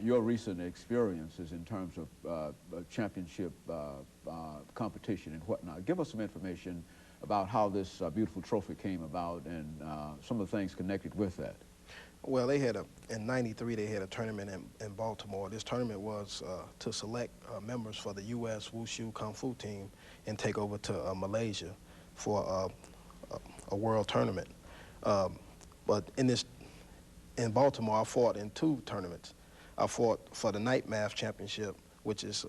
your recent experiences in terms of championship competition and whatnot. Give us some information about how this beautiful trophy came about and some of the things connected with that. Well, they had in '93, they had a tournament in Baltimore. This tournament was to select members for the U.S. Wushu Kung Fu team and take over to Malaysia for a world tournament. But in Baltimore, I fought in 2 tournaments. I fought for the night math championship, which is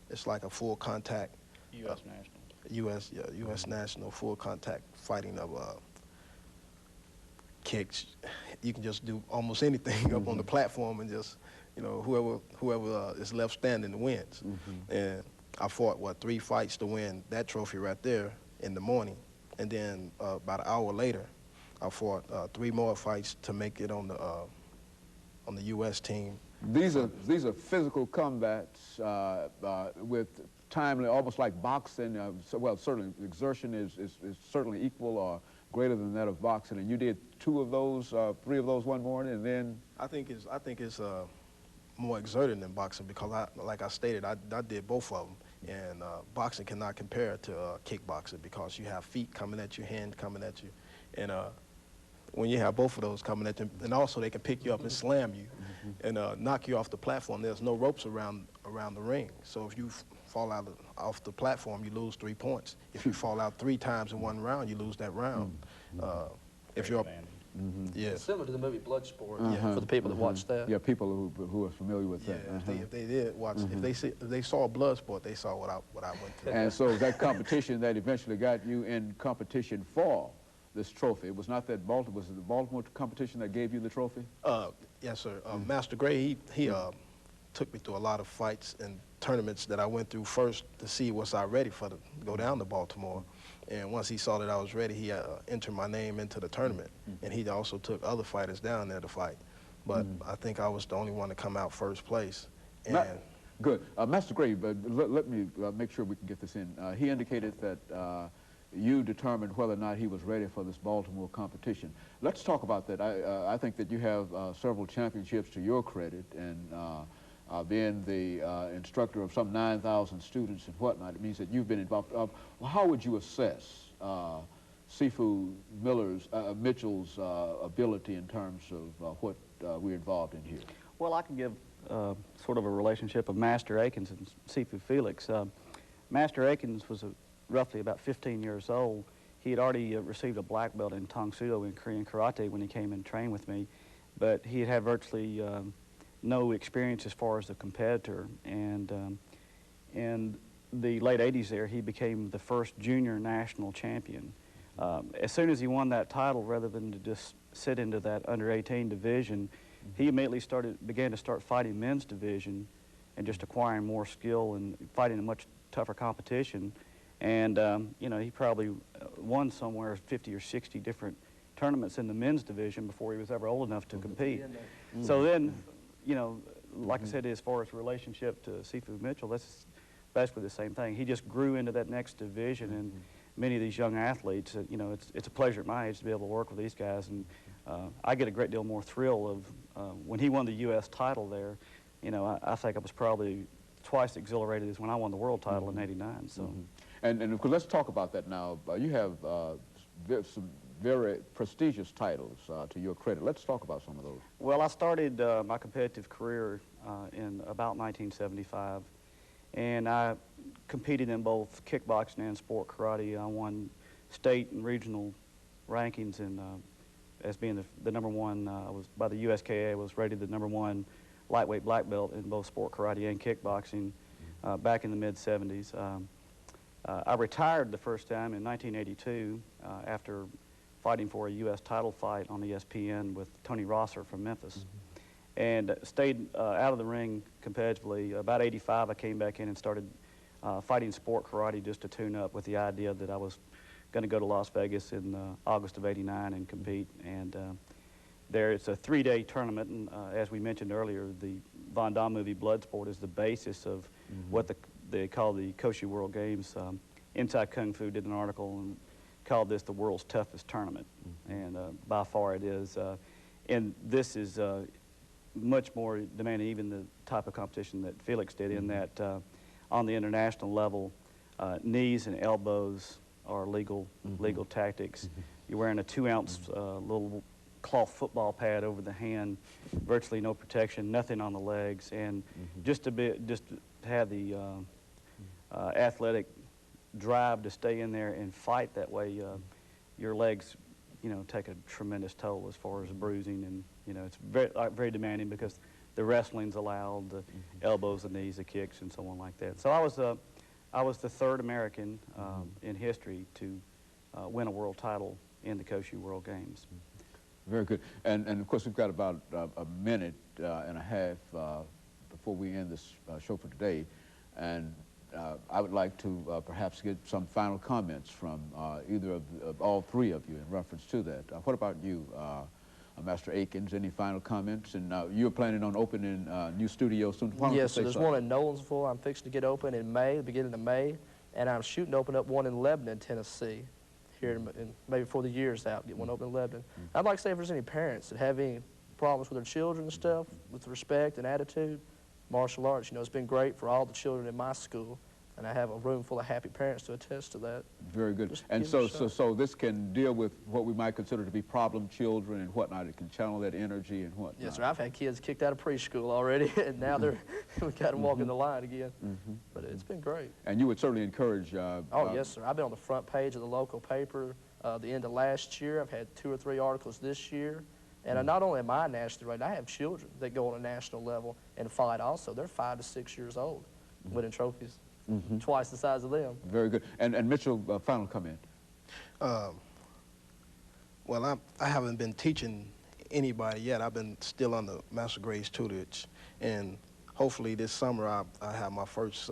it's like a full contact U.S. national. U.S. national full contact fighting of kicks. You can just do almost anything up on the platform and just, you know, whoever is left standing wins. And I fought, what, 3 fights to win that trophy right there in the morning. And then about an hour later, I fought 3 more fights to make it on the U.S. team. These are physical combats with timely, almost like boxing. Well, certainly exertion is certainly equal or greater than that of boxing. And you did 2 of those, 3 of those one morning, and then I think it's more exerting than boxing because, like I stated, I did both of them. And boxing cannot compare to kickboxing because you have feet coming at you, hands coming at you, and when you have both of those coming at you, and also they can pick you up and slam you and knock you off the platform. There's no ropes around the ring, so if you fall out off the platform, you lose 3 points. If you fall out 3 times in one round, you lose that round. If you're Yeah. Similar to the movie Bloodsport, for the people that watched that. Yeah, people who are familiar with that. If they did watch, if they saw Bloodsport, they saw what I went through. And so that competition that eventually got you in competition for this trophy, it was not that Baltimore, was it the Baltimore competition that gave you the trophy? Yes, sir. Master Gray, he took me through a lot of fights and tournaments that I went through first to see was I ready for to go down to Baltimore. And once he saw that I was ready, he entered my name into the tournament. And he also took other fighters down there to fight. But I think I was the only one to come out first place. And good. Master Gray, but let me make sure we can get this in. He indicated that you determined whether or not he was ready for this Baltimore competition. Let's talk about that. I think that you have several championships to your credit, and being the instructor of some 9,000 students and whatnot, it means that you've been involved. How would you assess Sifu Mitchell's ability in terms of what we're involved in here? Well, I can give sort of a relationship of Master Akins and Sifu Felix. Master Akins was roughly about 15 years old. He had already received a black belt in Tang Soo in Korean karate when he came and trained with me, but he had had virtually no experience as far as a competitor. And in the late 80s there, he became the first junior national champion. As soon as he won that title, rather than to just sit into that under-18 division, he immediately began to start fighting men's division and just acquiring more skill and fighting a much tougher competition. And, you know, he probably won somewhere 50 or 60 different tournaments in the men's division before he was ever old enough to compete. So then, you know, like I said, as far as relationship to Sifu Mitchell, that's basically the same thing. He just grew into that next division, and many of these young athletes, you know, it's a pleasure at my age to be able to work with these guys, and I get a great deal more thrill of when he won the U.S. title there. You know, I think I was probably twice exhilarated as when I won the world title in '89. So, and of course, let's talk about that now. You have some very prestigious titles to your credit. Let's talk about some of those. Well, I started my competitive career in about 1975, and I competed in both kickboxing and sport karate. I won state and regional rankings in as being the number one. I was by the USKA. I was rated the #1 lightweight black belt in both sport karate and kickboxing back in the mid-70s. I retired the first time in 1982 after fighting for a U.S. title fight on ESPN with Tony Rosser from Memphis, and stayed out of the ring competitively. About '85, I came back in and started fighting sport karate just to tune up with the idea that I was going to go to Las Vegas in August of '89 and compete. And there, it's a 3-day tournament, and as we mentioned earlier, the Van Damme movie Bloodsport is the basis of what they call the Koshi World Games. Inside Kung Fu did an article and called this the world's toughest tournament, and by far it is. And this is much more demanding, even the type of competition that Felix did, in that on the international level, knees and elbows are legal tactics. You're wearing a 2-ounce little cloth football pad over the hand, virtually no protection, nothing on the legs, and just to have the athletic drive to stay in there and fight that way. Your legs, you know, take a tremendous toll as far as bruising, and you know, it's very demanding because the wrestling's allowed, the elbows, the knees, the kicks, and so on like that. So I was the third American in history to win a world title in the Koshu World Games. Very good. And of course, we've got about a minute and a half before we end this show for today. And I would like to perhaps get some final comments from either of all three of you in reference to that. What about you, Master Akins? Any final comments? And you're planning on opening a new studio soon? Yes, so there's one in Nolensville. I'm fixing to get open in May, the beginning of May. And I'm shooting to open up one in Lebanon, Tennessee, here in maybe before the year's out, get one open in Lebanon. I'd like to say if there's any parents that have any problems with their children and stuff, with respect and attitude, martial arts, you know, it's been great for all the children in my school, and I have a room full of happy parents to attest to that. Very good. Just And so this can deal with what we might consider to be problem children and whatnot. It can channel that energy and whatnot. Yes, sir. I've had kids kicked out of preschool already, and now we got them walking the line again. But it's been great. And you would certainly encourage... oh, yes, sir. I've been on the front page of the local paper the end of last year. I've had 2 or 3 articles this year. And not only am I nationally ranked, I have children that go on a national level and fight also. They're 5 to 6 years old, winning trophies. Twice the size of them. Very good. And Mitchell, final comment. Well, I haven't been teaching anybody yet. I've been still under Master Gray's tutorage. And hopefully this summer I have my first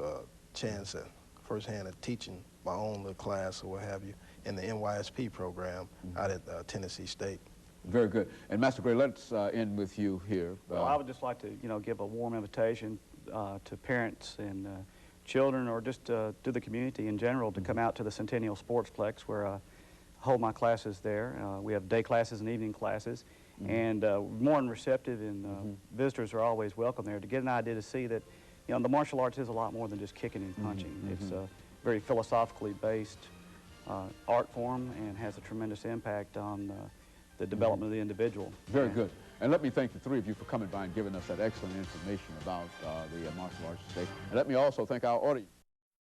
chance at firsthand at teaching my own little class or what have you in the NYSP program out at Tennessee State. Very good. And Master Gray, let's end with you here. Well, I would just like to, you know, give a warm invitation to parents and children, or just to the community in general, to come out to the Centennial Sportsplex, where I hold my classes there. We have day classes and evening classes, and more than receptive, and visitors are always welcome there to get an idea, to see that, you know, the martial arts is a lot more than just kicking and punching. It's a very philosophically based art form, and has a tremendous impact on the development of the individual. Very good. And let me thank the three of you for coming by and giving us that excellent information about the martial arts today. And let me also thank our audience.